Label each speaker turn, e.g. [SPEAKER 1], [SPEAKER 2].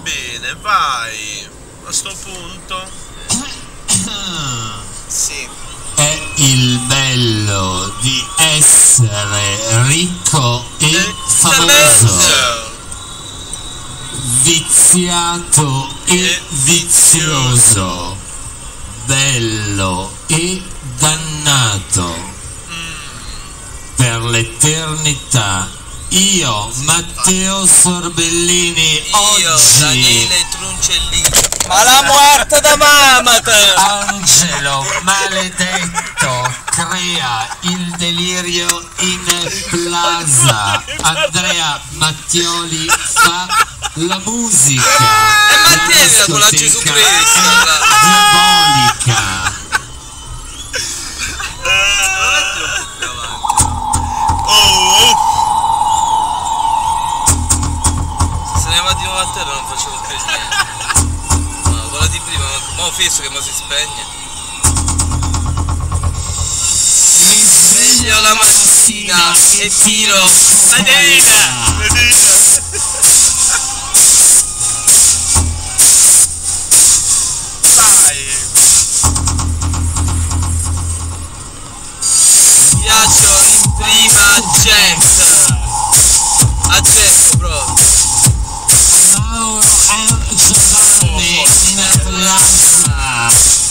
[SPEAKER 1] bene, vai. A sto punto.
[SPEAKER 2] Sì.
[SPEAKER 3] È il bello di essere ricco e famoso, viziato e vizioso, bello e dannato. Per l'eternità, io, Matteo Sorbellini,
[SPEAKER 2] Io, Daniele Truncellini.
[SPEAKER 4] Ma la morte da Mamata!
[SPEAKER 3] Angelo maledetto, crea il delirio in plaza. Andrea Mattioli fa la musica.
[SPEAKER 2] E mantienila con la Gesù Cristo.
[SPEAKER 3] Diabolica.
[SPEAKER 2] Se ne va di nuovo a terra non facevo più niente. No, quella di prima, ma fisso che mi si spegne.
[SPEAKER 3] Mi sveglio
[SPEAKER 2] la mattina e tiro Piaccio in prima jet. A jet proprio.
[SPEAKER 3] Mauro e Giovanni in plaza.